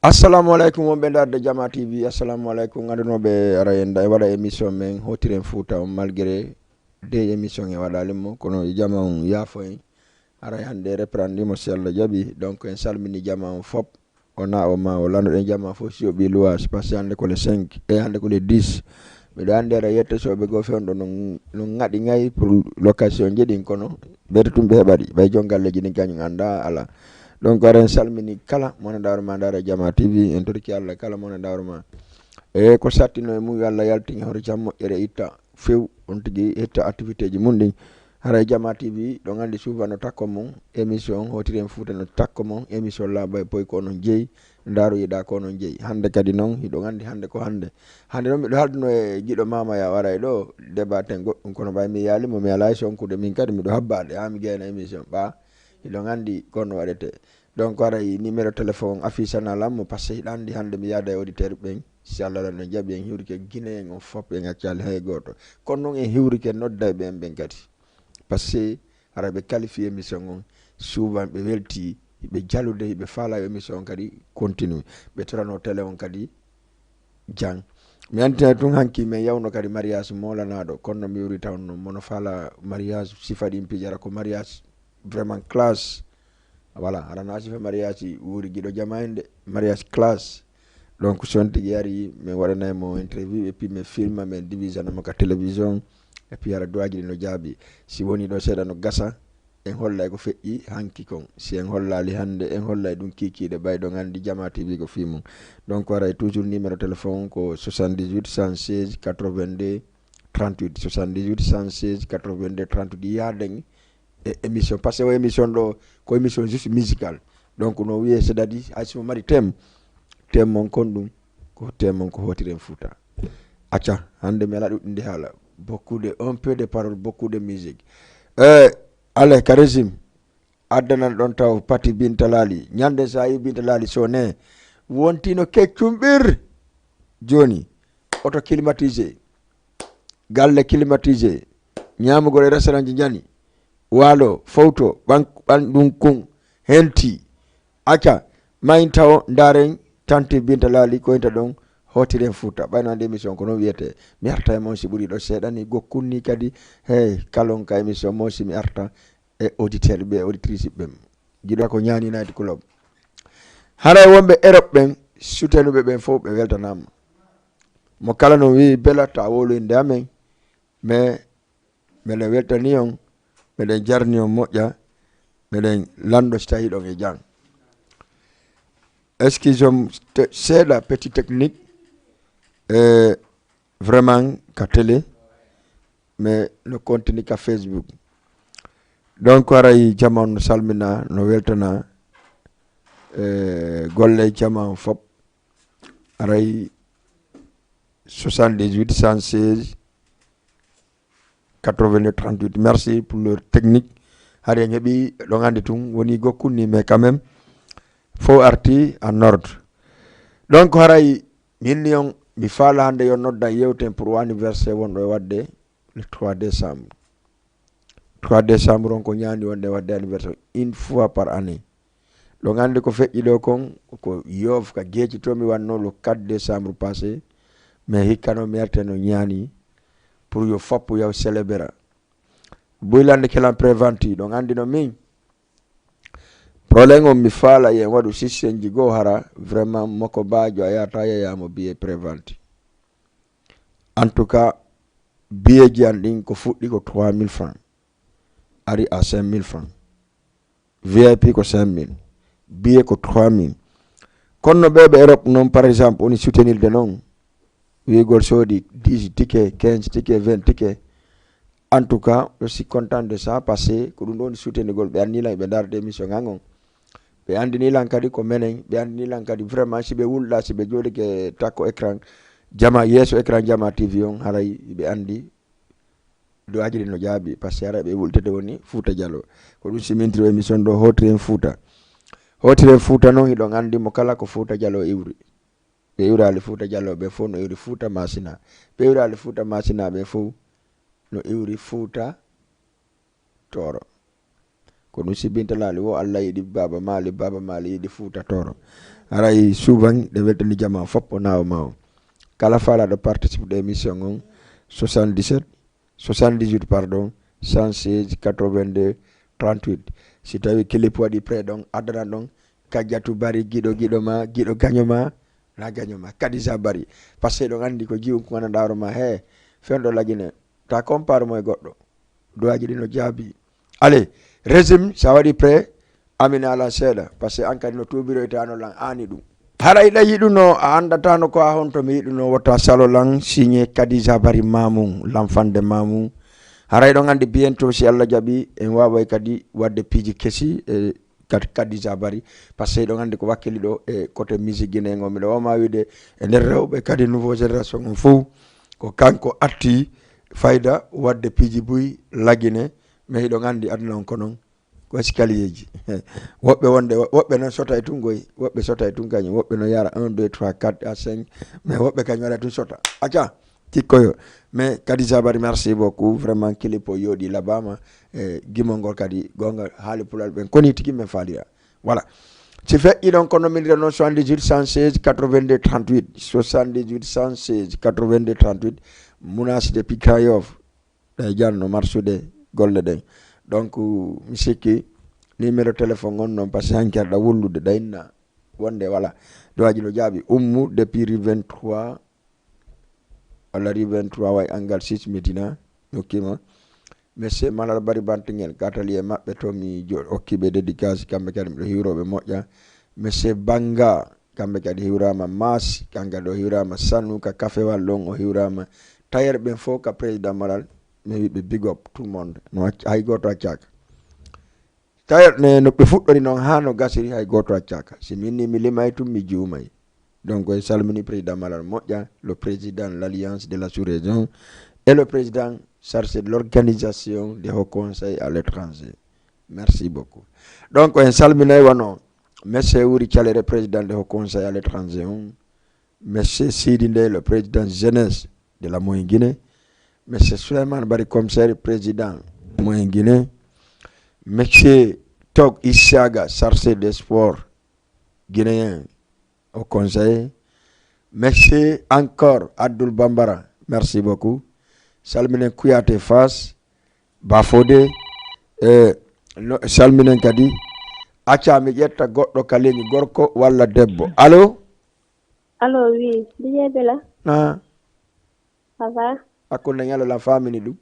assalamu alaikum wonɓe darde Jama TV. assalamu alaikum gandunoɓe ara en da waɗa émission men hotiren Fouta on malgré des émission e waɗalimo kono jama on yaafo en ara hande reprendimo si Allah jaaɓi. donc en salmini jama on fop ona o ma o landuɗen jama fof si o ɓi luwas par ce que hande ko le 5 e hande ko le 10 mbiɗo andi ara yettosoɓe goo fewɗo no ŋaɗi ŋayi pour location jeeɗin kono ɓeyde tumɓe heɓaɗi ɓay jongalleji ni kañum anda ala. donc ara en salmini kala mona dawroma dara Jama TV en torki Allah kala mona dawroma e ko sattino e mum yo Allah yaltin hoto jam moƴƴere itta few on tigui itta activité ji mum ɗin. haray Jama TV ɗo gandi souvent no takko mum émission hotiren Fouta no takko mum émission laaɓa e boy ko onon jeeyi daroyiɗa ko onon jeeyi. hande kadi noon hiɗo gandi hande ko hande noon miɗo halduno e jiɗo Mamaya wara e ɗo débat ten goɗɗum kono ɓay mi yaalimo mi ala e sonkude min kadi miɗo habbade ha mi jeeyna émission ɓa hiɗo gandi kono waɗete. donc aray numéro téléphone affichana lammo par ce que hiɗa andi hande mi yaada e auditeur ɓen si Allah no jaaɓi en hiwrike Guinéen on fop en accali hay goto kono noon en hiwrike nodda e ɓen ɓen kadi par ce que ara ɓe qualifié émission on souvent ɓe welti ɓe jalude ɓe faala émission on kadi continue ɓe torano télé on kadi jang mi antina tun hanki men yawno kadi mariage molanaɗo kono mi wuri tawno mono faala mariage sifa ɗin pijara ko mariage vraiment classe. voilà arana sifa mariage wuri guiɗo jama en de mariage classe. donc son tigui ari min waɗanaymo interview et puis mi filma min division ka télévision et puis ara duwaji ɗi no jaabi si woni ɗo seeɗa no gasa en hollay ko feƴƴi hanki kon si en hollali hande en hollay ɗum kikiɗe ɓayɗo gandi Jama TV ko fimum. donc aray toujours numéro téléphone ko 78 116 82 38 78 116 82 38 yaden émission par ce que émission ɗo ko émission juste musical donc no wiye c'est-à-dire haysomo mari thème mon kon ɗum ko thème mon ko hotiren Fouta acca hande mi ala ɗuɗɗinde haala beaucoup de un peu de parole beaucoup de musique ale ka régime addanan ɗon taw pati Binta Laali ñande sa yi Binta Laali sone wontino keccumɓir joni auto climatisé galle climatisé ñamugol e restaurant ji jani walo fowto ɓanɗum kun henti acca mayin taw daren tante Binta Laali ko inta ɗon hotiren Fouta ɓayno ande émission ko noon wiyete mi arta e mon si ɓuuri ɗo seeɗani gokkunni kadi hey kalon ka émission mo si mi arta e auditeur ɓe auditrice ɓe jiɗa ko ñani night club haray wonɓe Europe ɓen sutenuɓe ɓen fof ɓe weltanama mo kala no wi belata woloyinde amen mais meɗen weltani on meɗen jarni on moƴƴa meɗen lando so tawi ɗon e jang. excuse seeɗa petit technique vraiment ka télé mais no continue ka Facebook. donc aray jama on no salmina no weltana golle jama on fop aray 78 116 82 38 merci pour leur technique har en heeɓi ɗo gandi tun woni gokkunni mais quand même fo arti en ordre. donc haray minni on mi faala hande yo nodda yewten pour anniversaire wonɗo e wadde le 3 décembre 3 décembre on ko ñaani wonde wadde anniversaire une fois par année ɗo gandi ko feƴƴi ɗo kon ko yoof ka jeecitomi wanno le 4 décembre passé mais hikkano mi arte no ñaani pour yo foppu yaw célébra buylande kelan préventi ɗo gandi no min problème on mi faala yen waɗu système ji goo hara vraiment moko bajo a yata yayamo billet préventi en tout cas billet ji an ɗin ko fuɗɗi ko 3000 francs ari à 5000 francs VIP ko 5000 billet ko 3000 kono ɓeɓe Europe noon par exemple woni soutenirde noon wigol soodi 10 ticket 15 ticket 20 ticket en tout cas je suis content de ça parce que ko ɗum ɗo woni soutenigol ɓe annilan ɓe darde émission ngangon ɓe andinilan kadi ko menen ɓe andinilan kadi vraiment si ɓe wulɗa si ɓe jooɗike takko écran Jama yeeso écran Jama TV on haray ɓe andi do ajiɗi no jaabi par ce que ara ɓe wultede woni Fouta Diallo ko ɗum simintiro émission ɗo hotiren Fouta noon hiɗon andi mo kala ko Fouta Diallo iwri ɓe iwrali Fouta Diallo ɓe fof no iwri Fouta Masina ɓe iwrali Fouta Masina ɓe fof no iwri Fouta Toro ko ɗum si Binta Laali wo Allah yiɗi Baba Mali yiɗi Fouta Toro haray souvent de weltani jama foppo nawo mawo kala fala de participe de émission on 77 78 pardon 116 82 38 si tawi clip waɗi près donc addana ɗon kajjatu bari giɗo ma giɗo gagnoma na gagnoma kadisa bari par ce que ɗon andi ko jiwum ko gandanɗaro ma he fenɗo lagine ta compare mo e goɗɗo dowaji ɗi no jaabi allez résumé sa waɗi près amina ala seeɗa par ce que an kadi no tubiroytano lan ani ɗum haɗa yiɗa yiɗuno a andatano ko a honto mi yiɗuno wotta salo lan signé kadisa bari mamum l'enfant de mamum haray ɗon andi bientôt si Allah jaɓi en waway kadi wadde piiji kesi e kadisa bari par ce que ɗon andi ko wakkili ɗo e côté musique guinéen o miɗo wama wiide e nder rewɓe kadi nouveau génération on fof ko kanko atti fayda wadde piiji buy lagine mais ɗon andi aduna on ko noon ko escalier woɓɓe wonde woɓɓe noon sota e tungoy woɓɓe sota e tun kañum woɓɓe no yara 1 2 3 4 à 5 mais woɓɓe kañum waɗa tun sota acca tikkoyo mais kadi sabari merci beaucoup vraiment clip o yooɗi labama e gimol ngol kadi gonga haali pulal ɓen koni tigi men faalira voilà si feƴƴi ɗon kono minira noon 78 116 82 38 78 116 82 38 Mounas depuis Kayof ɗe janno marsude golle ɗen donc mi sikki numéro téléphone on noon par ce que hankerɗa wullude ɗayna wonde voilà dowaji no jaaɓi ummu depuis rue 23 walla rue 23 way angal 6 Médina hokkima monsieur Malal Bari Bantingel gatali e maɓɓe to mi hokkiɓe dédicace kamɓe kadi miɗo hiwroɓe moƴƴa monsieur Banga kamɓe kadi hiwrama Mas kanka ɗo hiwrama Sanuka Kafewal ɗon o hiwrama tayer ɓen fof ka président Malal mi wiɓe big up tout le monde no hay goto accaka tayer no ɓe fuɗɗori noon ha no gasiri hay goto accaka si minni mi limay tum mi juumay donc en salmini président Malal moƴƴa le président de l'alliance de la sous-région et le président chargé de l'organisation des hauts conseils à l'étranger merci beaucoup donc en salminay wono monsieur Wuri Thialere président des hauts conseils à l'étranger monsieur Sidi Ndeye le président jeunesse de la Moyen Guinée monsieur Souleymane Bari commissaire président Moyen Guinée monsieur Tog Issaga chargé des sports guinéens au conseil monsieur encore Abdoul Bambara merci beaucoup salminen Kouyaté Fass Bafodé salminen kadi acca mi ƴetta goɗɗo ka leñi gorko walla debbo allo oui DJ Bella na ça va hakkunde ñalo la famini ɗum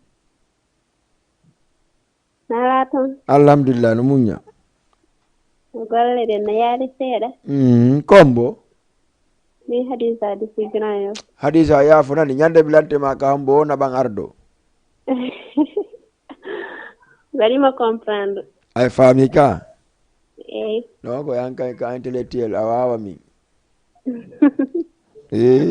nala toon alhamdulillah no muña golle ɗen no yaade seeɗa kombo min Hadisa depuis Grand Yoff Hadisa yaafo nani ñande bilantema ka hombo o naɓan ardo waɗima comprendre ay faami ka eyyi non ko yankay ka intellectuel a wawa min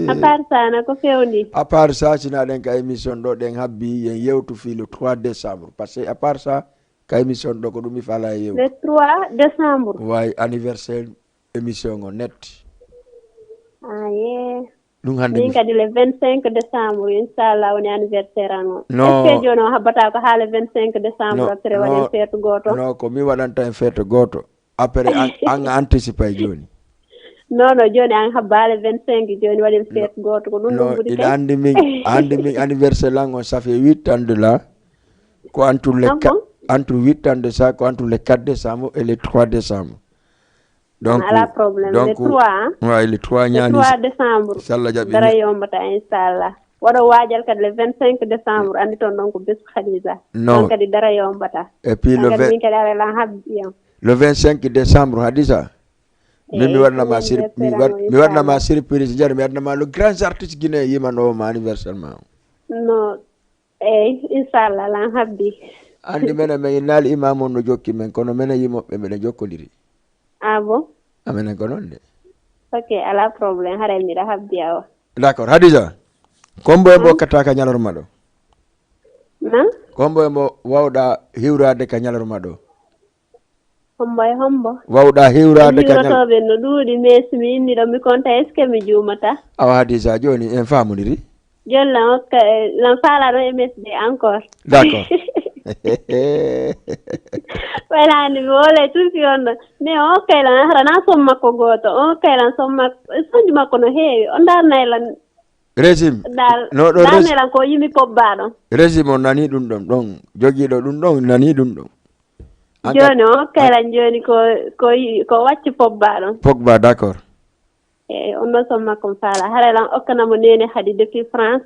à part ça na ko fewndi à part ça sinaɗen ka émission ɗo ɗen habbi yen yewtu fi le 3 décembre parce que à part ça ka émission ɗo ko ɗum mi fala e yewtu le 3 décembre way anniversaire émission o net ye ɗum hande min kadi le 25 décembre inchallah woni anniversaire an o non est ce que joni o habbata ko ha le 25 décembre après waɗen fête goto non ko mi waɗanta en fête goto après an anticipe e joni non joni an habba le 25 joni waɗen fête goto ko ɗum ɗum ɓuuri ina andi min anniversaire lan on ça fait 8 ans de là ko entre entre 8 ans de ça ko entre le 4 décembre et le 3 décembre donc ala problème le 3 ouais le 3 ñani le 3 décembre salla jaɓi dara yombata inchallah waɗo waajal kadi le 25 décembre andi toon ɗon ko besu Khadija non kadi dara yombata et puis le 20 min kadi ala lan habbiyam le 25 décembre Hadisa mi waɗnama surprise jare mi waɗnama le grand artiste guinéen yimanoma anniversaire ma non eyyi inchallah lan habbi andi menen min naali imam on no jokki men kono minen yimoɓe mbiɗen jokkodiri ah bon amenen ko noon de ok ala probléme haray mbiɗa habdi awa d' accord Hadisa kombo e mbo katta ka ñalorma ɗo na kombo e mbo wawɗa hiwrade ka ñalorma ɗo hombo wawɗa hiwrade ka hiwratoɓe no ɗuuɗi mais somi inni ɗo mi conta est ce que mi juumata awa Hadisa joni en famodiri joni lan faala ɗon MSD encore d' accord waylani mi wole tuufi on ɗon mais on kaylan harana som makko gooto on kaylan som makko sonji makko no heewi on darnaylan régime no ɗo darnaylan ko yimi pobbaɗon régime on nani ɗum ɗon ɗon jogiiɗo ɗum ɗon nani ɗum ɗon joni on kaylan joni ko wacci pobbaɗon Pogba d'accord eyi on ɗon som makko faala haray lan okkanamo nene hadi depuis France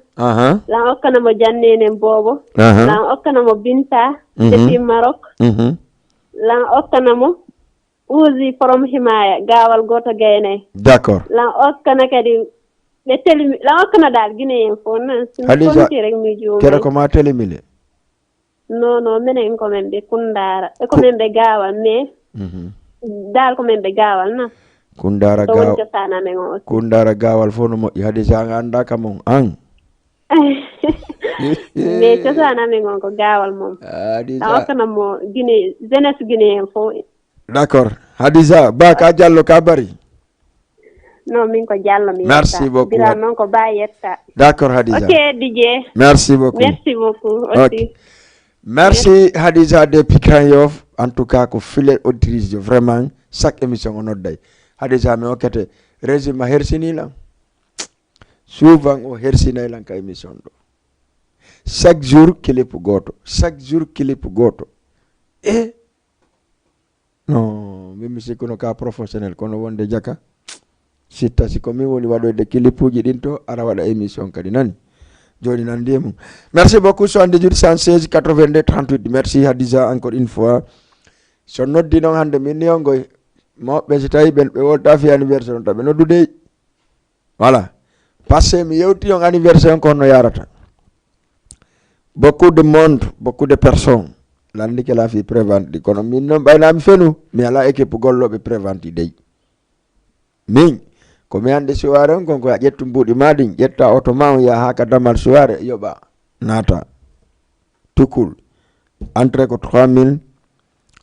lan okkanamo jannenen boobo lan okkanamo Binta depuis Maroc lan okkanamo Ouzi from Himaya gaawal goto gaynayi d'accord lan okkana kadi ɓe telimi lan okkana dal Guinéen fof noon Hadija rek mi juuma kera ko ma telimile non minen komin ɓe Kundara komin ɓe gaawal mais dal komin ɓe gaawal na Kundara gaawal fof no moƴƴi Hadija an annda mon an mais cosaan amen on ko gaawal moom Hadija okkanamo Guinée jeunesse Guinéen fof d'accord Hadija Ba ka Diallo ka bari non min ko Diallo mi merci beaucoup Biram noon ko Ba yetta d'accord Hadija ok DJ merci beaucoup aussi merci Hadija depuis Grand Yoff en tout cas ko fidèle auditrice vraiment chaque émission o nodday Hadija mi hokkete régime a hersinila souvent o hersinaylan ka émission ɗo chaque jour clip goto non min mi sikkuno ka professionnel kono wonde jaka sitta si komin woni waɗoyde clipuji ɗin to ara waɗa émission kadi nani joni nandi mum merci beaucoup 78 116 82 38 merci Hadija encore une fois so noddi noon hande min niyongoy mawɓe so tawi ɓe wolta fi anniversaire on taw ɓe noddude voilà parce que mi yewti on anniversaire on ko no yarata beaucoup de monde beaucoup de personnes landi ke la fi préventi kono min noon ɓaynami fenu mi ala équipe golloɓe préventi dey min komi hande soirée on konko a ƴettu mbuuɗi ma ɗin ƴetta auto ma on yaha ha ka damal soirée yoɓa naata tukul entrée ko 3000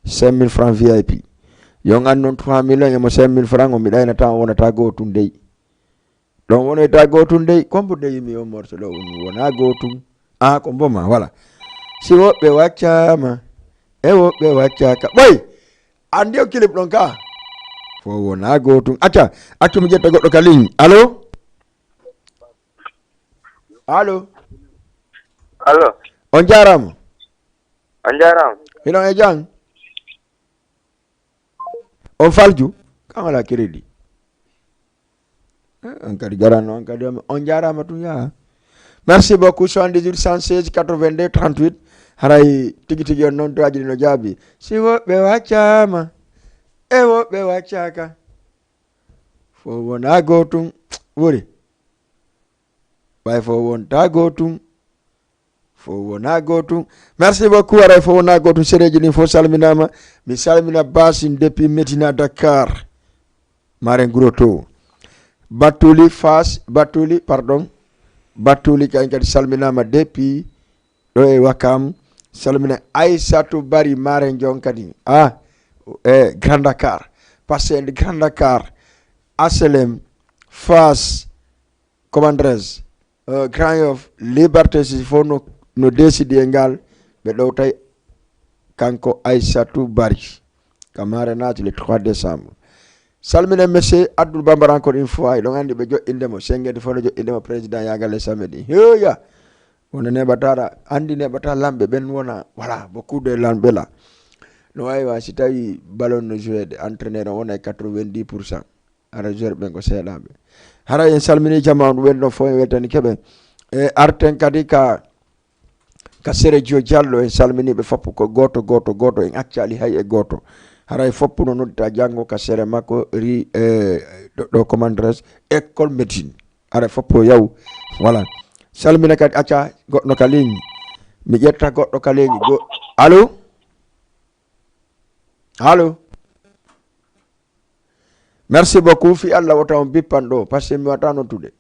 5000 francs VIP yon an noon 3 millions emo 5000 francs o mi ɗaynata on wonata gotum dey ɗon wonoyta gotum dey kombo deyimi o morso ɗo wona gotum ko mboma voilà si woɓɓe waccama e woɓɓe waccaka ɓoy andi o clip ɗon ka fo wona gotum accu mi ƴetta goɗɗo ka ligne allo on jarama hiɗon e jang on falju kan wala crédit on kadi garanno on kadi on jarama tum yaha merci beaucoup 78 116 82 38 haray tigi on noon toaji no jaabi si woɓɓe waccama e woɓɓe waccaka fo wona gotum wori ɓay fo wonta gotum fo wona gotum merci beaucoup haray fo wona gotum séréji ɗin fo salminama mi salmina Basin depuis Médina Dakar maren gros to Batuli kañ kadi salminama depuis ɗo e Wakam salmina Aissatou Bari maren jon kadi Grand Dakar passé de Grand Dakar Aselem Fass commandres Grand Yoff Liberté si fo no décide e ngal ɓe ɗowtay kanko Aissatou Bari kamare naati le 3 décembre salmina monsieur Abdoul Bambara encore une fois eɗon andi ɓe joƴƴindemo sengede fof no joƴƴindemo président yagal e samedi heya wono neɓataɗa andi neɓata lamɓe ɓen wona voilà beaucoup de lamɓe là no wawi si tawi ballon no joué de entraîneur o wona 90% ara joueur ɓen ko seeɗaɓe hara en salmini jama ɗum welno fof en weltani keɓen e arten kadi ka Seredio Diallo en salminiɓe foppo ko goto en accali hay e goto haray foppo no noddita janggo ka sere makko ri ɗo commandres école médecine haray foppo yaw voilà salmina kadi acca goɗɗo ka ligne mi ƴetta goɗɗo ka ligne allo merci beaucoup fi Allah o taw bippan ɗo par ce que mi wata noddude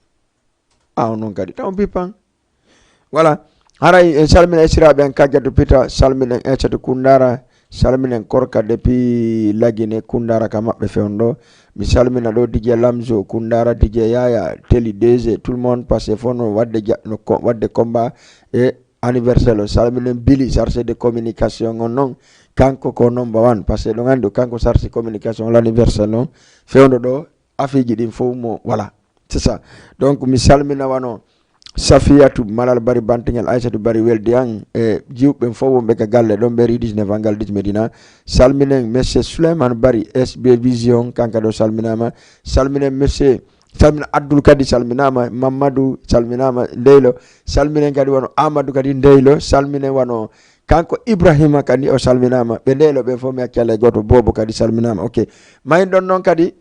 noon kadi taw bippan voilà haray en salmina esiraɓe en kajjatu pita salminen Aissatou Kundara salminen Korka depuis Lagine Kundara ka maɓɓe fewn ɗo mi salmina ɗo DJ Lamzo Kundara DJ Yaya Teli DG tout le monde parce que fof no wadde combat e anniversaire o salminen Billy chargé de communication on non kanko ko number 1 parce que ɗo gandi kanko chargé communication l'anniversaire noon fewdo ɗo afiji ɗin fof mo voilà c'est ça donc mi salmina wano Safiatou Malal Bari Bantingel Aissatou Bari welde an e jiwɓe fof wonɓe ka galle ɗon ɓe ridisne vangal dis Medina salminen monsieur Souleymane Bari SB Vision kanka ɗo salminama salminen monsieur salmina Abdoul kadi salminama Mamadou salminama Ndeylo salminen kadi wano Amadou kadi Ndeylo salminen wano kanko Ibrahima kadi o salminama ɓe Ndeylo ɓe fof mi accale goto Bobo kadi salminama ok mayin ɗon noon kadi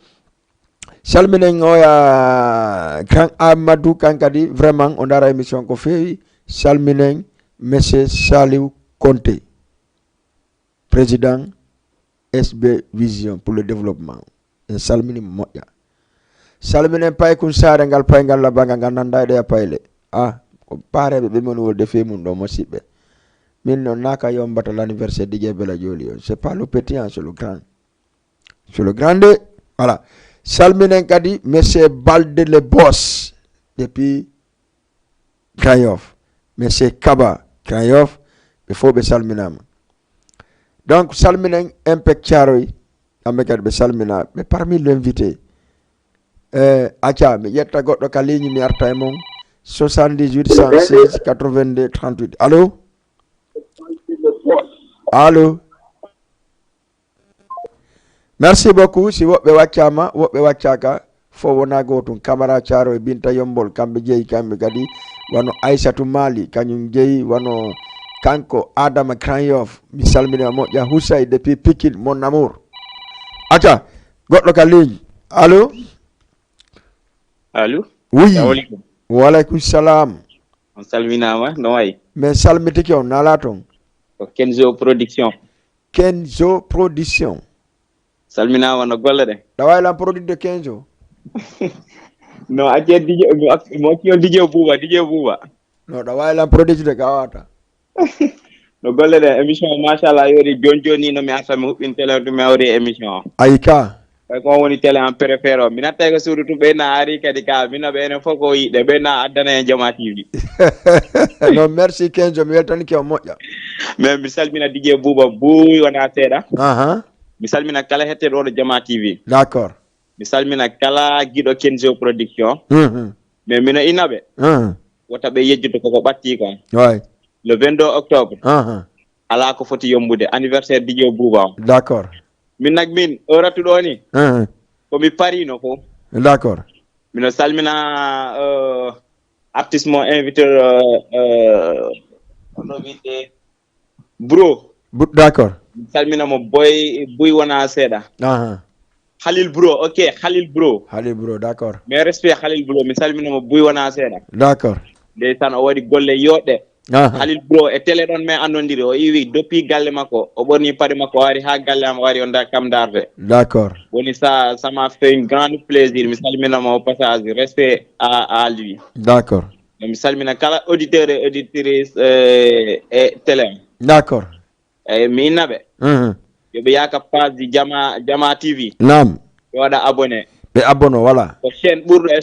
salminen oya kan Amadou kan kadi vraiment on dara émission ko fewi salminen monsieur Saliou Conté président SB Vision pour le développement en salmini moƴƴa salminen pay kun sare ngal pay ngal labanga ngal nanda e payle ko pareɓe ɓe mon wolde fe mum ɗo musidɓe min non naka yombata l'anniversaire DJ Bella Joli c'est pas le petit c'est le grand voilà salminen kadi monsieur Balde le boss depuis Grand Yoff monsieur Kaba Grand Yoff ɓe fof ɓe salminama donc salminen Impec Thiaroye kamɓe kadi ɓe salmina ɓe parmi l'invité acca mi ƴetta goɗɗo ka ligne mi arta e mon 78 116 82 38 allo merci beaucoup si woɓɓe waccama woɓɓe waccaka fo wona gotum Camara Thiaro e Binta Yombol kamɓe jeeyi kamɓe kadi wano Aissatou Mali kañum jeeyi wano kanko Adama Grand Yoff mi salminima moƴƴa Houssay depuis Pikine mon amour acca goɗɗo ka ligne allo oui waleykum salam on salminama no wayi mais salmitiki on nala toon ko Kenzo Production salminama no golle ɗe ɗawaylan produit de Kenzo no acce mo kiyo DJ Bouba no ɗawaylan produit de gawata no golle ɗe émission machallah yori joni no mi arta mi huɓɓin télé to mi awri émission o ayi ka ko woni télé en préféré o mi natta ko suudu tum ɓeyna ari kadi ka mina ɓenen fof ko yiɗe ɓeyna addana en Jama TV non merci Kenzo mi weltanike o moƴƴa mais mi salmina DJ Bouba buuy wona seeɗa mi salmina kala hetteɗo oɗo Jama TV d'accord mi salmina kala guiɗo Kenzo Production mais mino inaɓe wota ɓe yejjude koko ɓatti kon le 22 octobre ala ko foti yombude anniversaire DJ Bouba o d'accord min rattuɗo ni komi parino fof d'accord mino salmina artiste mo invité no wiite Bro d'accord mi salmina mo boy wona seeɗa Khalil Bro d'accord mais respect Khalil Bro mi salmina mo boy wona seeɗa d'accord ndeysan o waɗi golle yoɗɗe Khalil Bro e télé ɗon min andodiri o iwi depuis galle makko o ɓorni paɗe makko o wari ha galle am wari on kam darde d'accord woni ça m'a fait un grand plaisir mi salminama au passage respect à lui d'accord mi salmina kala auditeur et auditrice e télé d'accord mi innaɓe yoɓe yaka page di Jama TV nam ɓe waɗa abonné ɓe abonno voilà ko chaîne ɓurɗo e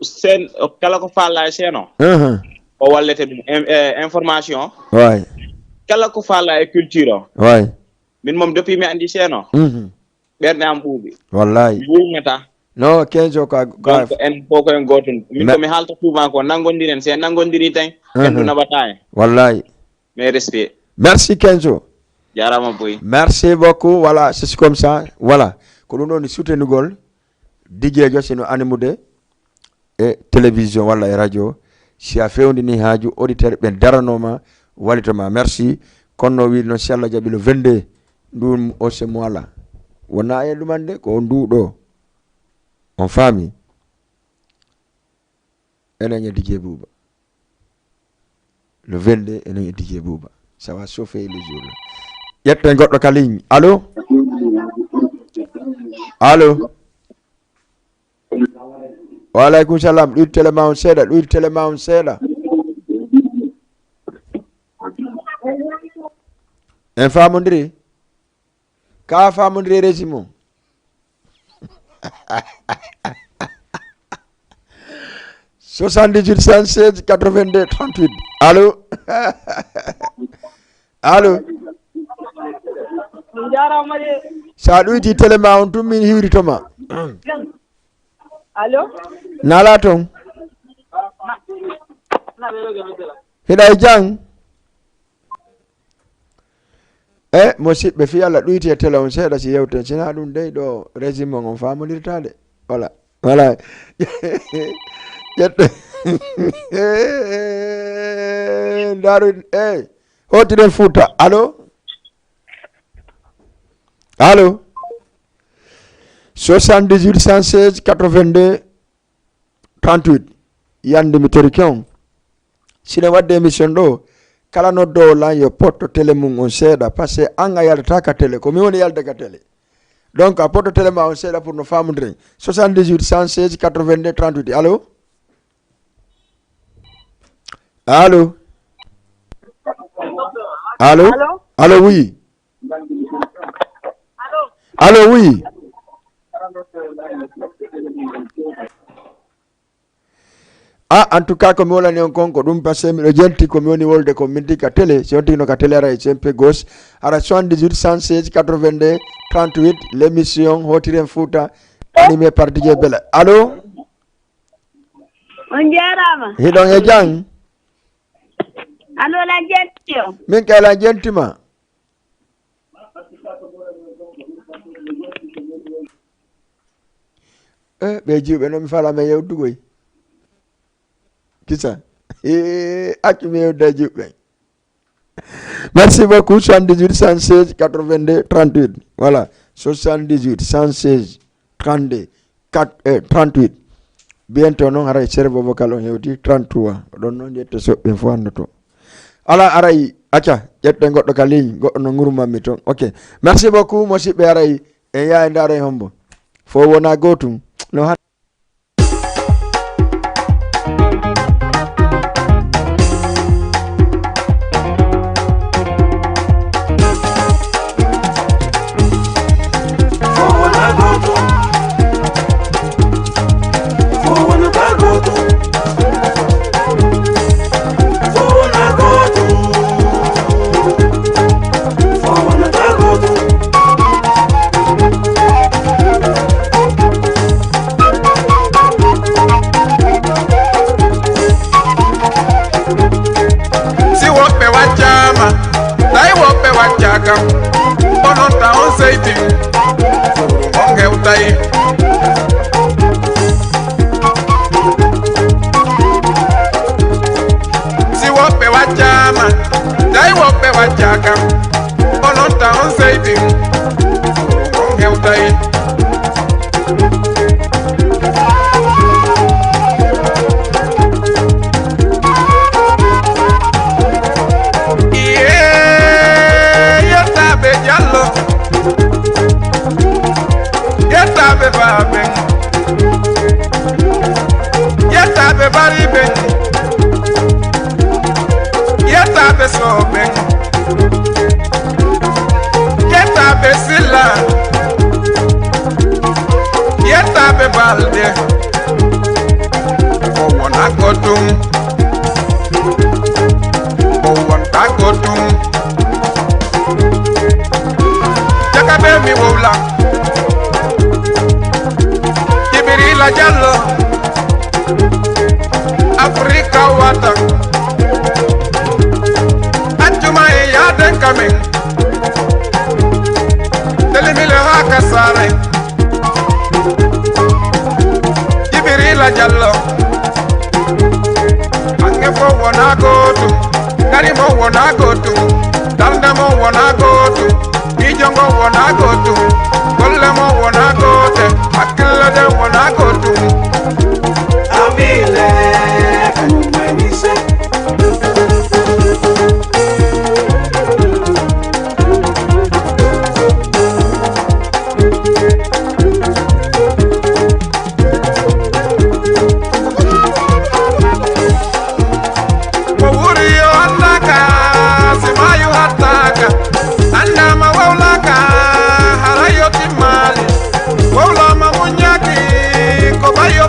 chaîne kala ko falla e chaîne o wallete ɗum information kala ko falla e culture o min moom depuis mi andi chaîne o ɓerde am ɓuuɓi wallahi mi wulnata no Kenzo ko donc en fof koyen gotum min komi haalta souvent ko nanggodiren se nanggodiri tan hendu naɓata en wallahi mais respect merci Kenzo jarama boy merci beaucoup voilà c'est comme ça voilà ko ɗum ɗon soutenugol dijejo sino animude e télévision walla e radio si a fewndini haaju auditeur ɓe daranoma walitoma merci kono wi noon si Allah jaaɓi le 22 ndun o ce mois là wona e ɗumande ko nduɗo on faami enen e DJ Bouba le 22 enen e DJ Bouba ça va chauffer le jour là ƴetten goɗɗo ka ligne allo waleykum salam ɗuyde téléma on seeɗa en famodiri ka famodiri régime o 78 116 82 38 allo allo sa ɗoyti télé ma on tum min hiwritoma allo nala ton hiɗa e jang musidɓe fi Allah ɗoyti e télé on seeɗa si yewten sina ɗum dey ɗo régime on famodirtade voilà ƴetɗe daru hotiren Fouta allo 78 116 82 38 yande mi tori kon sina wadde émission ɗo kala noddowo lan yo potto télé mum on seeɗa par ce que an a yaldata ka télé komi woni yalde ka télé donc a potto télé ma on seeɗa pour no famodiren 78 116 82 38 allo oui allo oui en tout cas komi wolani on kon ko ɗum par ce que miɗo jelti komi woni wolde ko min ka télé si on tigi no ka télé ara e cmp gauche ara 78 116 82 38 l'émission Hotiren Fouta animé par DJ Bella allo on jarama hiɗon e jang allo la jetti o min kay la jentima ɓe jiwɓe noon mi falama yewdugoy kisa accu mi yewda jiwɓe merci beaucoup 78 116 82 38 voilà 78 116 32 38 bientôt noon haray serveur vocal on hewti 33 ɗon noon ƴette soɓɓe fo andoto ala aray acca ƴette goɗɗo ka ligne goɗɗo no gurmanmi toon ok merci beaucoup musidɓe aray en yaa e ndaaro e hombo fo wona gotum no Kobayo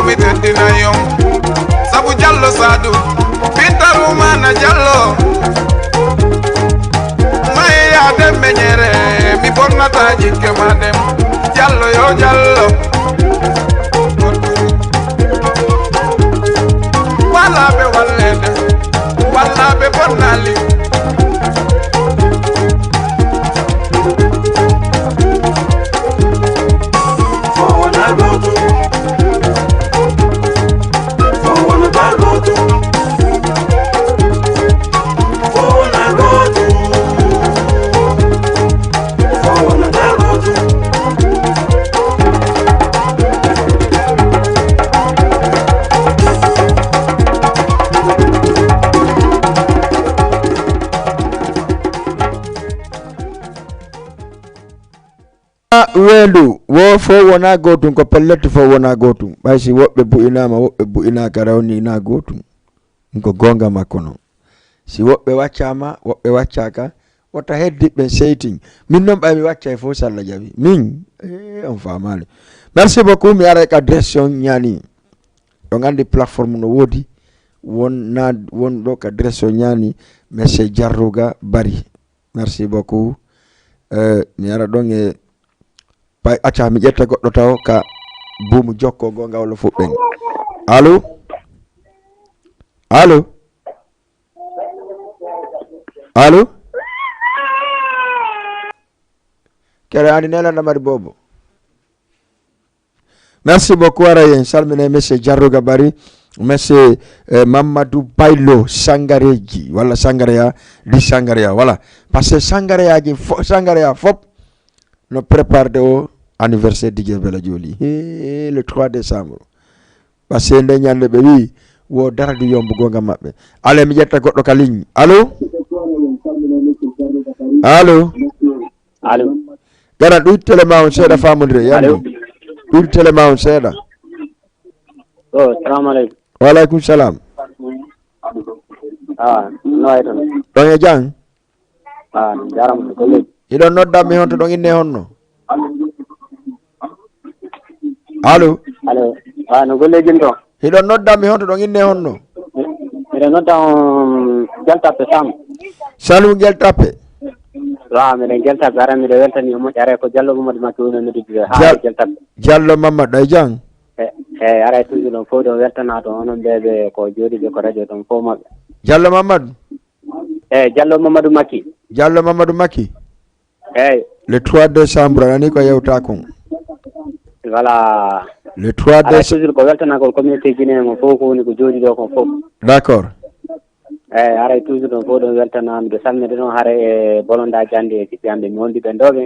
mi teddina yon sabu jallo sadu bintaru mana jallo may ya dem meñere mi bonnata jikke ma dem jallo yo jallo wala be wallede wala be bonnali wendu wo fo wona gotum ko pelletti fo wona gotum ɓaysi woɓɓe bu'inama woɓɓe bu'inaka rawni ina gotum ko gonga makko non si woɓɓe waccama woɓɓe waccaka wota heddiɓe seytin min noon ɓay mi waccay fo sallah jaɓi min on famali merci beaucoup mi ara ka direction ñani ɗon andi plateforme no woodi won ɗo ka direction ñani monsieur Jarruga Bari merci beaucoup mi ara ɗon e pay acca mi ƴetta goɗɗo taw ka buumu jokko gonga walla fuɓɓen allo allo allo kere andi nelanda mari bobo merci beaucoup ara yen salmine monsieur Jarruga Bari monsieur Mamadou Baylo Sangareji walla Sangareya di Sangareya voilà parce que Sangareyaji Sangareya fop no prépare au anniversaire DJ Bella Joli le 3 décembre parce que nde ñande be wi wo dara du yomb gonga mabbe ale mi jetta goddo ka ligne allo allo allo gara du telema on seeda famundre yandi du telema on seeda oh assalamu alaykum wa alaykum salam no ayton don e jang jaram ko le idon nodda mi honto don inne honno allo no golle jindo idon nodda mi honto don inne honno miɗen nodda geltappe Salum geltappe miɗen geltappe ara miɗe weltani moƴƴi ko Diallo Mamadou Makki woni noddude ha geltappe Diallo Mamadou ay jang ara toujours ɗon fof ɗo weltana to onon ɓeɓe ko jooɗiɓe ko radio ɗon fof maɓɓe Diallo Mamadou Diallo Mamadou Makki Diallo Mamadou Makki le 3 décembre nani ko yewta kon voilà le 3 décembre toujours ko weltana ko communauté guinéen mo fof ko woni ko jooɗi ɗo kon fof d'accord haray toujours ɗon fof ɗon weltanama mbiɗo salmide ɗon haara e bolonda jande e ɓiɓɓe amɓe mi wondiɓe ɗoɓe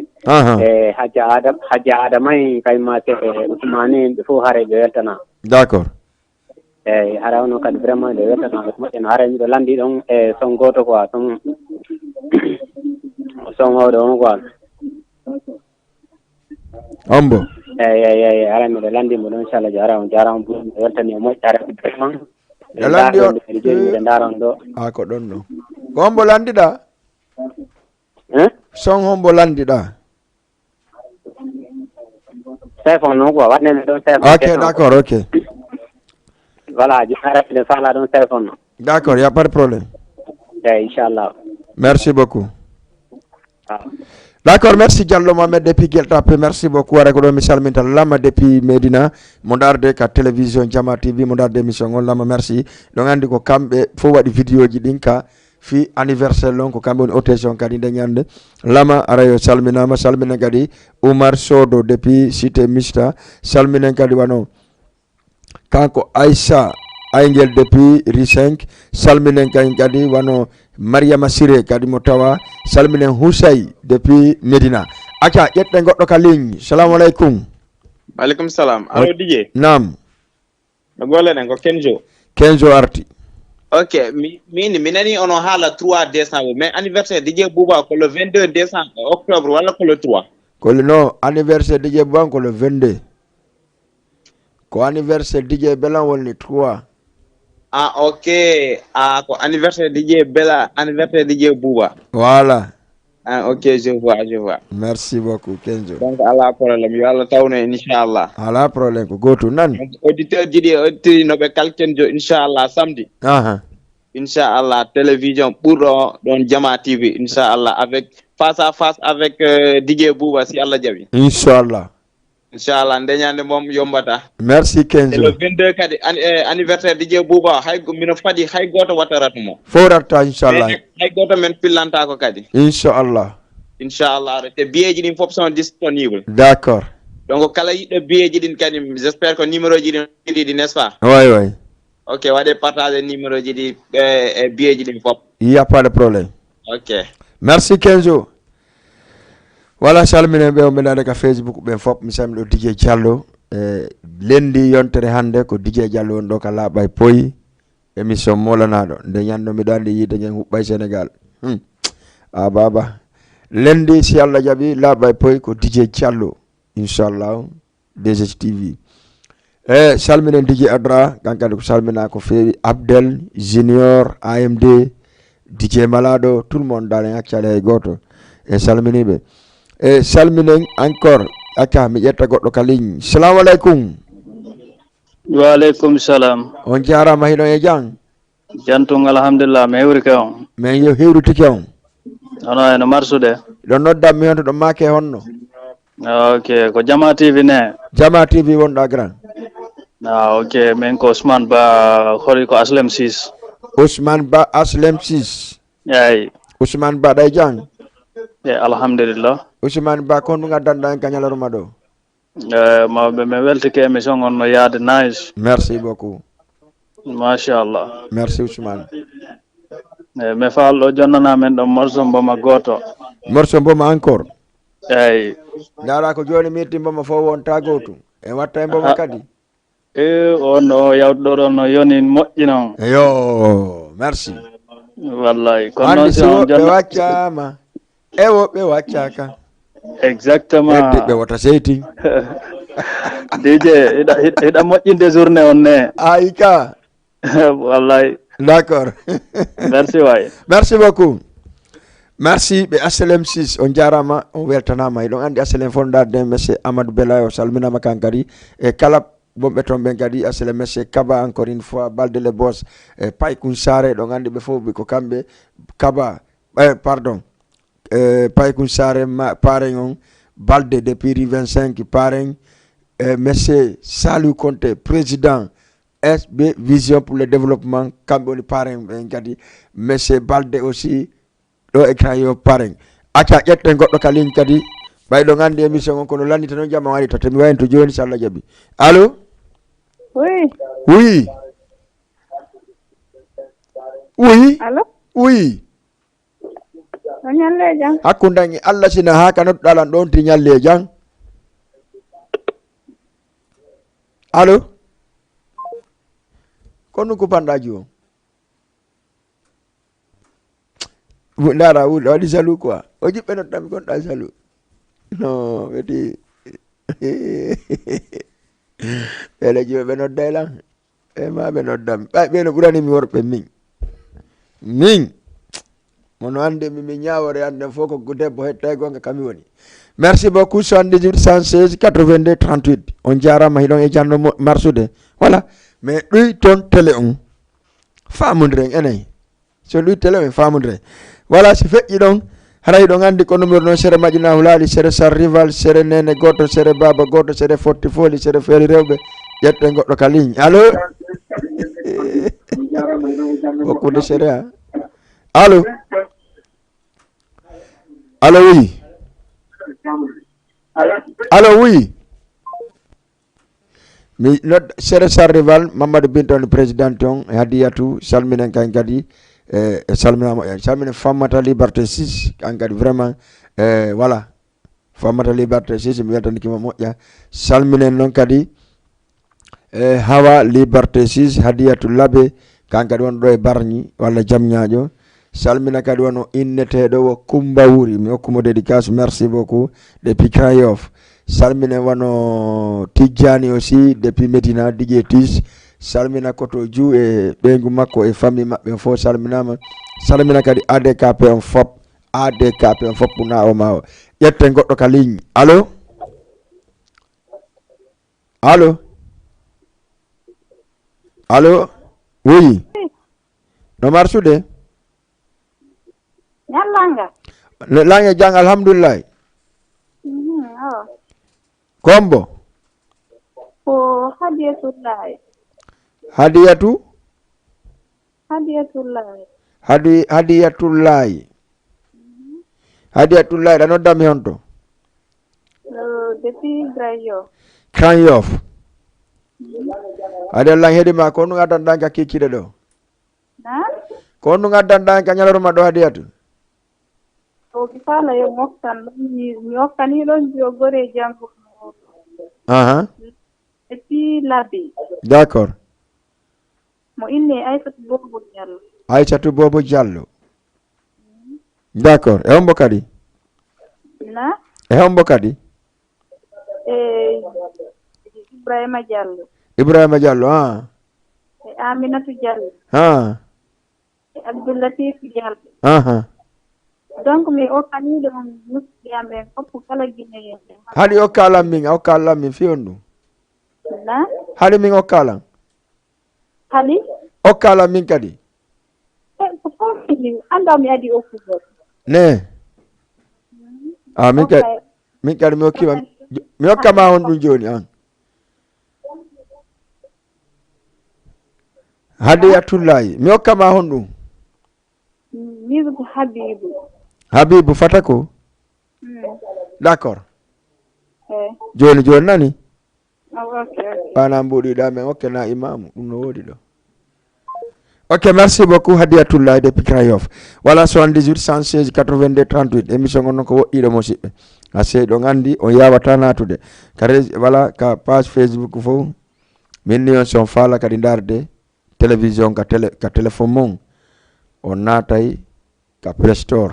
e hajja adamay kayma e Ousmane ɓe fof haara ɓe weltana d'accord eyyi hara ono kadi vraiment ɓe weltanama ko moƴƴi no haara miɗo landi ɗon e son goto quoi son wawde on quoi ombo eyyi ara miɗo landimo ɗon inchallah jara on jarama ɓe weltani e moƴƴi hara vraiment landi on miɗe ndara on ɗo ko ɗon ɗo ko hombo landiɗa son hombo landiɗa téléphone noon quoi waɗnemi ɗon téléphone ok d'accord ok voilà jara miɗe fala ɗon téléphone noon d'accord y a pas de problème eyyi inchallah merci beaucoup d'accord merci Diallo Mohamed depuis Gueltape merci beaucoup wara ko ɗo mi salminta Lama depuis Medina mo darde ka télévision Jama TV mo darde émission on Lama merci ɗon andi ko kamɓe fof waɗi vidéo ji ɗin ka fi anniversaire lon ko kamɓe woni occasion kadi nde ñande Lama arayo salminama salminen kadi Oumar Sodo depuis cité Mista salminen kadi wano kanko Aïssa Aygel depuis Rue 5 salminen kadi wano Mariama Siré kadi mo tawa salminen Houssay depuis Medina acca ƴetten goɗɗo ka ligne salamu aleykum aleykum salam allo DJ nam no golleɗen ko Kenzo arti ok mi nani ono haala 3 décembre mais anniversaire DJ Bouba ko le 22 décembre octobre walla ko le 3 ko non anniversaire DJ Bouba ko le 22 ko anniversaire DJ Belan woni 3 ok ko anniversaire DJ Bella anniversaire DJ Bouba voilà Ah, ok, je vois. Merci beaucoup, Kenzo. Donc, ala problème. Yo Allah tawne inshallah. Ala problème ko goto nan. Auditeur jiɗi auditeur no ɓe kalkenjo inchallah samedi. Inchallah télévision ɓurɗo ɗon Jama TV inchallah avec face à face avec DJ Bouba si Allah jaɓi. Inchallah ndeñande mom yombata. Merci Kenzo. Le 22 kadi anniversaire DJ Bouba hay mino fadi hay goto wattarat mo. Forata inchallah. Hay goto men pillanta ko kadi. Inchallah te billet ji ɗin fof sont disponibles. D'accord. Donc kala yiɗɗo billet ji ɗin kadi j'espère que numéro ji ɗin ɗiɗi n'est-ce pas? Oui. Ok, waɗe partager numéro ji ɗi e billet ji ɗin fof. Il y a pas de problème. Ok. Merci Kenzo. Voilà salmine ɓe o mbeɗade ka Facebook ɓen fof mi salmi ɗo DJ Diallo lendi yontere hande ko DJ Diallo on ɗo ka laaɓay poyi émission molanaɗo nde ñande miɗo andi yiide ñen huɓɓay Sénégal baba lendi si Allah jaɓi laaɓay poyi ko DJ Diallo inchallah DSTV salminen DJ Adra kankadi ko salmina ko feewi Abdel Junior AMD DJ Malado tout le monde dalen haccade hay goto salminiɓe salminen encore aka mi ƴetta goɗɗo ka ligne salamu aleykum. Wa aleykum salam. On jarama hiɗon e jang? Jantung alhamdulillah mi hewrike on. min yo hewrutike on. Ono eno marsude. ɗon noddam mi honto ɗon make honno. Ok ko Jama TV ne. Jama TV wonɗa grand. Ok min ko Ousmane Ba hori ko Aslem 6. Ousmane Ba Aslem 6. Eyi. Ousmane Ba ɗay jang? Alhamdulillah. Ousmane Ba kon ɗum gaddanɗa en kañalaruma ɗo? Mawɓe mi weltike émission on no yaade nice. Merci beaucoup. Machallah. Merci Ousmane. Mi falɗo jonnana men ɗon morceau mboma goto. Morceau mboma encore? Eyi. Ndara ko joni mirti mboma fof wonta gotum e watta e mboma kadi? On o yawtuɗo ɗon no yoni moƴƴi noon. Yo merci. Wallahi kono andi si woɓɓe waccama e woɓɓe waccaka. Exactement. Ɓe wota seytin. DJ hiɗa moƴƴinde journée on ne. Aïka. Wallahi. D'accord. Merci way. Merci beaucoup. Merci ɓe Aslem 6 on jarama on weltanama eɗon andi Aslem fondade monsieur Amadou Belayo salminama kan kadi e kala bomɓe toon ɓen kadi Aslem monsieur Kaba encore une fois Balde le Boss e Paykun Sare ɗon andi ɓe fof ko kamɓe Kaba pardon Paykun Sare parrain on Balde depuis rue 25 parrain monsieur Salou Conté président SB Vision pour le développement kamɓe woni parrain ɓen kadi monsieur Balde aussi ɗo écran yo parrain acca ƴetten goɗɗo ka ligne kadi ɓayɗo gandi émission on kono lannita noon jamma waɗi tata mi wayno to joni so Allah jaaɓi allo. Oui. Allo. Oui. Nyalle jang. Hakkundangi Allah sina ha ka nodduɗalan ɗon ti nyalle jang. Allo. Kono ko pandaji o. Ndara waɗi salu quoi o jiɓɓe noddami gonɗa salu no weti ɓeele jiɓe ɓe nodday lan e ma ɓe noddami ɓe no ɓuranimi worɓe min mono ande mi ñawore ande fof ko debbo hetta gonga kami woni. Merci beaucoup 78 116 82 38 on jarama hiɗon e janno marsude voilà mais ɗuy toon télé on famodiren enayi so ɗuy télé on famodire voilà si feƴƴi ɗon haray ɗon andi ko numéro noon sere majjina hulali sere sar rival sere nene goto sere baba goto sere forti foli sere feeri rewɓe ƴette goɗɗo ka ligne allo hokkude sere ha allo allo oui allo oui mi nod sere sar rival Mamadou Binta on président on e Hadiyatou salminen kañ kadi e salminama salmine Fammata Liberté 6 kan kadi vraiment voilà Fammata Liberté 6 mi weltanikima moƴƴa salminen noon kadi Hawa Liberté 6 Hadiyatou Labe kan kadi wonɗo e Bargny walla Diamniadio salmina kadi wono inneteɗo wo Coumba Wuri mi hokkuma dédicace merci beaucoup depuis Krayof salmine wono Tidjani aussi depuis Medina DJ Tis salmina koto Diouf e ɓeygu makko e famille maɓɓe fof salminama salmina kadi ADKP on fop ADKP on foppuna o ma yetten goddo ka ligne allo oui no marsude Yallanga lange jang alhamdulillah kombo o hadiyatullahi hadiyatullahi da nodda mi honto depuis Grand Yoff ade lang hedi ma ko nu gaddan dan ka kikide do ko nu gaddan dan ka nyaloruma do hadiyatu o kala yo moktan mi hokkani don jogore jango et puis labi d'accord mo inni Aïssatou Bobo Diallo d'accord e hombo kadi Ibrahima Diallo Aminatu Diallo Abdoulatif Diallo donc mi hokkani ɗum musidɓe fof kala guinéen haɗi hokkalam min fiyon ɗum haɗi min hokkalam min kadi ko fofi anda mi adi okkugo ne min kadi mi hokkama on ɗum joni an Hadiyatullahi mi hokkama hon ɗum Habibu Fatako d'accord joni nani bana mboɗiɗa men hokkena imamu ɗum no wodi ɗo ok merci beaucoup Hadiyatullahi depuis Grand Yoff voilà 78 116 82 38 émission on ko woɗɗiɗo musidɓe a seyɗo gandi on yawata natude kare voilà ka page Facebook fo min ni on son fala kadi darde télévision ka téléphone mon on natay ka Play Store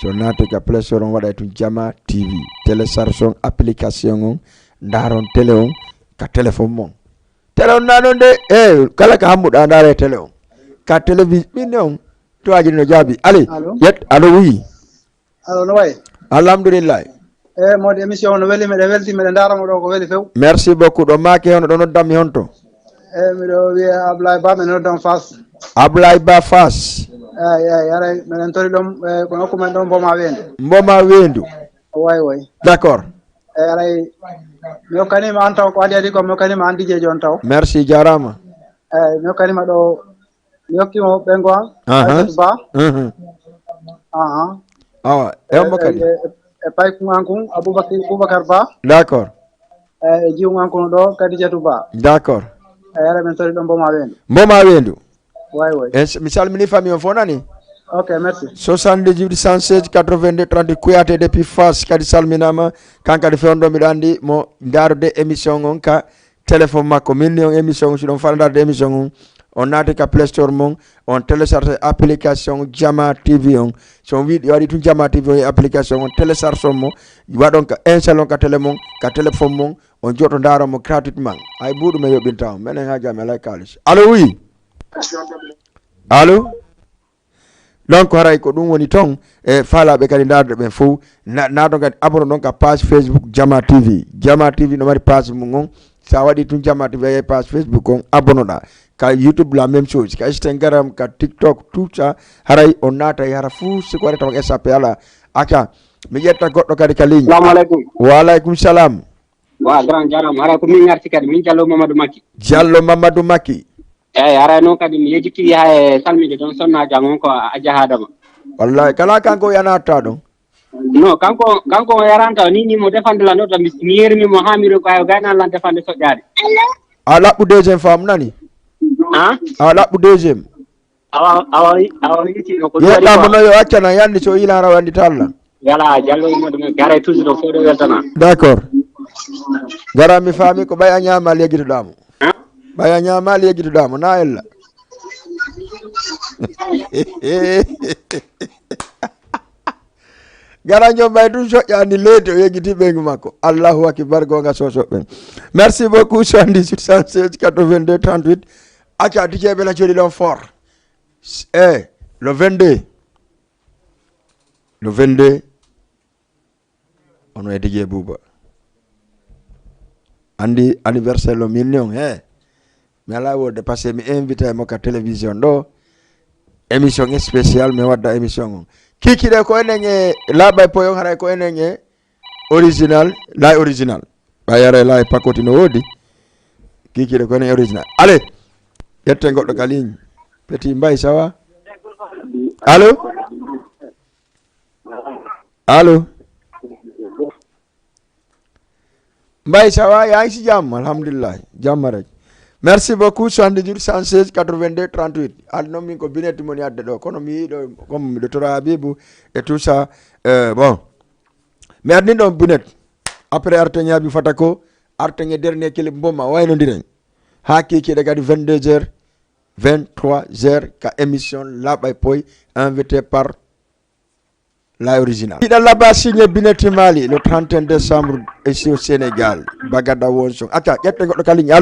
so natay ka Play Store on waɗay tun Jama TV télécharge application on daron télé on ka téléphone mon télé on nanon de kala ka hammuɗa ndare télé on ka télévision min on to aji no jaabi allez yet allo oui allo no way alhamdulillah mode émission no weli meɗe welti meɗe daramo ɗo ko weli few merci beaucoup ɗo maake hono ɗo noddammi honto miɗo wiya Ablaye Ba mi noddam Fass Ablaye Ba Fass aray meɗen tori ɗum ko nokku men ɗon Mboma Wendu way d'accord aray mi hokkanima an taw ko adi ko mi hokkanima an DJ on taw merci jarama mi hokkanima ɗo mi hokkimo ɓengo an Aïssatou Ba awa emmo kadi e paykugan kun Aboubacar Ba d'accord e jiwgan kun ɗo Kadijatou Ba d'accord ara men tori ɗo Mboma Wendu way mi salmini famille on fo nani ok merci 78 116 82 30 kuyate depuis Fass kadi salminama kankadi fewndo miɗo andi mo darude émission on ka téléphone makko minni on émission on siɗon fala darde émission on naati ka Play Store mon on télécharge application Jama TV on so on wiɗi waɗi tun Jama TV on application on télécharge mo waɗon ka installon ka télé mon ka téléphone mon on joto daramo gratuitement ay ɓuuɗum e yoɓinta on menen ha jami alay kalis allo oui allo donc haray ko ɗum woni ton e faalaɓe kadi darde ɓen fof naɗon kadi abonno ɗon ka page Facebook Jama TV no mari page mum on sa waɗi tun Jama TV ay page Facebook on abonnoɗa ka YouTube la même chose ka Instagram ka TikTok tout ça haray on naata hara fou siko waɗata on SAP ala aka mi ƴetta goɗɗo kadi ka ligne assalamu aleykum wa aleykum salam wa grand jarama haray ko min garti kadi min Diallo Mamadou Makki eyyi haray noon kadi mi yejjiti ha e salmide ɗon sonna jam on ko Adja Adama wallahi kala kanko yanata ɗon non kanko o yaranta ni mo defande la nota mi yermimo ha miro ko hay gayna lan defande soƴƴade a laɓɓu deuxiéme femme nani a laɓɓu deuxiéme awa yitino ko yeɗɗamo no yo accana yandi so yilan raw andi ta Allah yala Diallo Mamadou garay toujours ɗo fof ɗo weltana d'accord gara mi faami ko ɓay a ñamal yeggitoɗamo ɓay a ñamal yeggitoɗamo na ella gara jom ɓay tum soƴƴani leydi o yeggiti ɓeygu makko allahu akibar gonga sosoɓɓen merci beaucoup 78 116 82 38 acca diceɓe la joli ɗon fort le 22 le 22 on est DJ Bouba andi anniversaire le million mais là wo de passer mi invité mo ka télévision do émission spéciale mais wadda émission kiki de ko enenge labay poyo hara ko enenge original ba yare la pakoti no wodi kiki de ko enenge original allez yette goddo ka ligne petit mbay sawa allo mbay sawa yaa ngi ci jàmm alhamdulillah jàmm rek merci beaucoup 78 116 82 38 alno min ko bineti mon yadde do kono mi do comme docteur Habibou et tout ça bon mais adni do binet après artenia bi fatako artenia dernier clip mboma wayno ndiren ha kiki de gadi 22h 23h ka émission Labay Poy invité par la original. Il a là-bas signé Bineti Mali le 31 décembre ici au Sénégal. Bagada Wonson. Attends, il y a un ligne.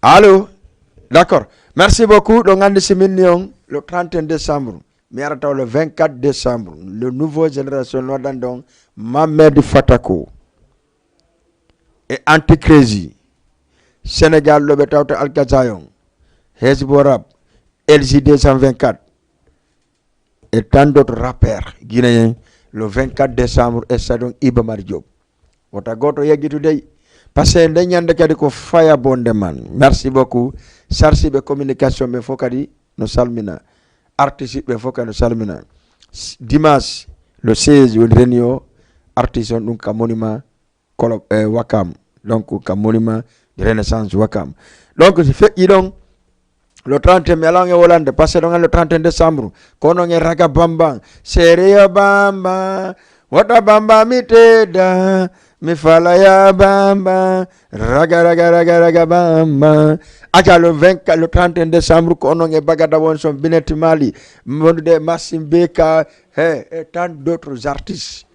Allô? D'accord. Merci beaucoup. Donc, on est le 31 décembre. Mais le 24 décembre, le nouveau génération Nordandong, Mamed Fatako et Anticrési. Sénégal, le Betauta Al-Kazayon, Hezborab, LJ 224 et tant d'autres rappeurs guinéens le 24 décembre et ça donc Iba Diop. Wota goto yegi today parce que ndanyande kadi ko faya bonde man. Merci beaucoup. Sarsi be communication be fokadi no salmina. Artiste be fokadi no salmina. Dimanche le 16 on réunion artisan donc ka monument Wakam. Donc ka monument de Renaissance Wakam. Donc je fais donc le 30 melange Hollande passé donc le 31 décembre kono nge raga bamba seria bamba wata bamba miteda mi fala ya bamba raga bamba aja le 24 le 31 décembre kono nge bagada wonson Bineti Mali monde Massimbeka et tant d'autres artistes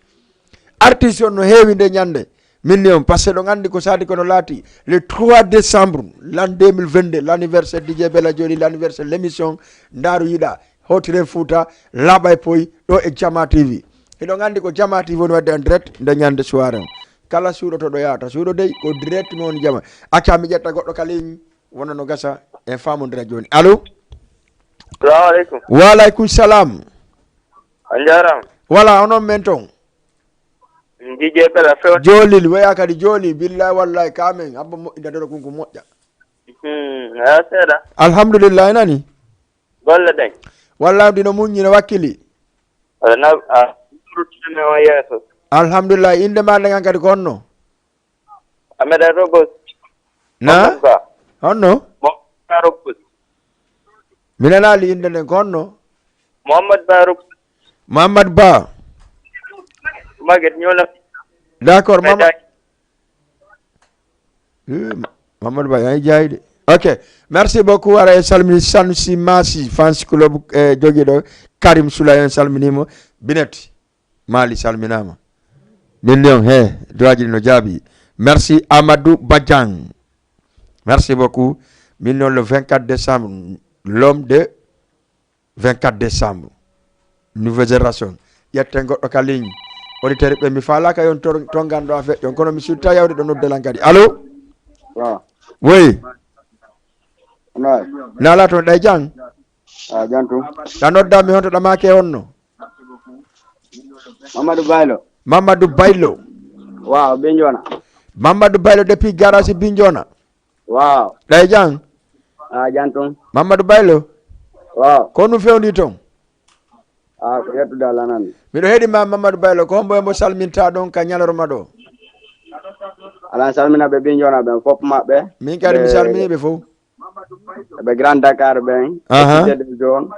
no heewi de nyande million parce que donc andi ko sadi ko no lati le 3 décembre l'an 2022 l'anniversaire DJ Bella Joli l'anniversaire l'émission Ndaru Yida Hotire Fouta Labay Poy do e Jama TV e donc andi ko Jama TV woni wadde en direct nde nyande soirée kala suudo to do yaata suudo dey ko direct non jama acca mi jetta goddo kaliñ wona no gasa e famondira joni allo assalamu alaikum wa alaikum salam anjaram wala onon men ton DJ Bella few jolil waya kadi joli billahi wallahi kamen abba mo ida do kunko moƴƴa ya seda alhamdulillah nani golle den wallahi dino muññina wakkili na rutine o yeso alhamdulillah inde ma ngan kadi ko onno ameda robot na onno mo robot minanali inde den ko onno Mohammed Ba Maguette ñola d'accord Mamadou Ba ay jaay de ok merci beaucoup ara salmini Sanusi Masi fans club jogi do Karim Soulayen salminimo Bineti Mali salminama million doaji no jabi merci Amadou Badiang merci beaucoup million le 24 décembre l'homme de 24 décembre nouvelle génération yette goddo ka ligne auditeur be mi fala ka yon tongando afa yon kono mi sulta yawde do noddelan kadi allo waaw oui nay nala to day jang jantu da nodda mi honto da make onno Mamadou Baylo waaw Binjona Mamadou Baylo depuis garage Binjona waaw day jang jantu Mamadou Baylo waaw ko nu fewndi ton ko yettu dalanan mi do hedi Mamadou Baylo ko mbo mo salminta don ka nyalorma do ala salmina be Binjona be fop mabbe min kadi mi salmini be fo be Grand Dakar ben de zone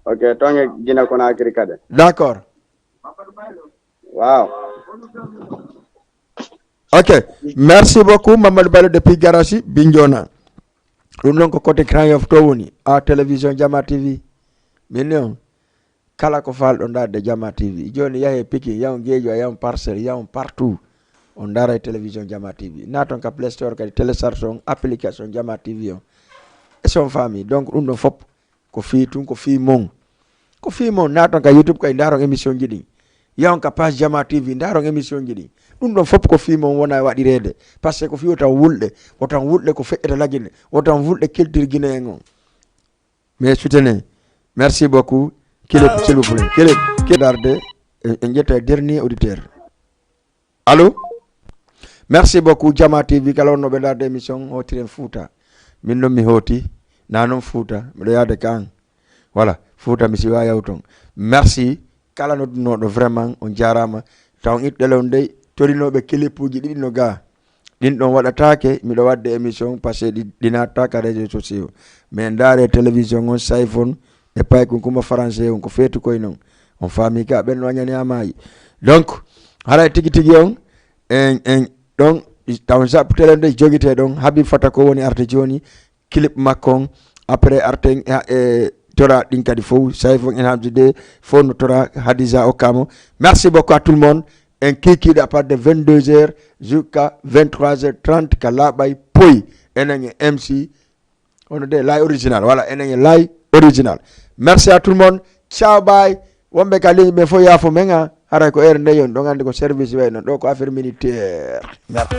ok tonge Guinée Conakry kade d'accord wow ok merci beaucoup Mamadou Baylo depuis garage Binjona dum non ko côté Grand Yoff to woni a télévision Jama TV million kala ko faldo ndade Jama TV joni yahe piki yaw geejo yaw parcelle yaw partout on dara télévision Jama TV naton ka Play Store kadi télécharge application Jama TV on et son famille donc dum do fop ko fi tun ko fi mon ko fimo naton ka YouTube kay ndaron émission jidi yawn ka page Jama TV ndaron émission jidi dum don fop ko fimo wona wadirede parce que ko fi wotan wulde ko feccata lagine wotan wulde keltirgine en on mais soutenez merci beaucoup Kileb s'il vous plaît Kileb kedarde en jetta dernier auditeur allô merci beaucoup Jama TV kala no be darde émission hotiren Fouta min non mi hoti nanon Fouta mi yade kan voilà Fouta mi siwa yawton merci kala no vraiment on jarama taw iddelo ndey torinobe kelepuji didi no ga din don wadatake mi do wadde émission parce que dina taka réseaux sociaux mais ndare télévision on sayfon e pay ko kuma français on ko fetu koy non on fami ka ben wanyani amayi donc haray tigi on en donc taw jap telende jogite don habi fata ko woni arte joni clip makon après arte tora din kadi fo sayfon en habde fo no tora Hadiza Okamo merci beaucoup à tout le monde un kiki à partir de 22h jusqu'à 23h30 kala bay poy enen MC on de live original voilà enen live original merci à tout le monde ciao bye wombe kali be fo ya fo menga ara ko ernde yon do ngandi ko service way non do ko affaire militaire merci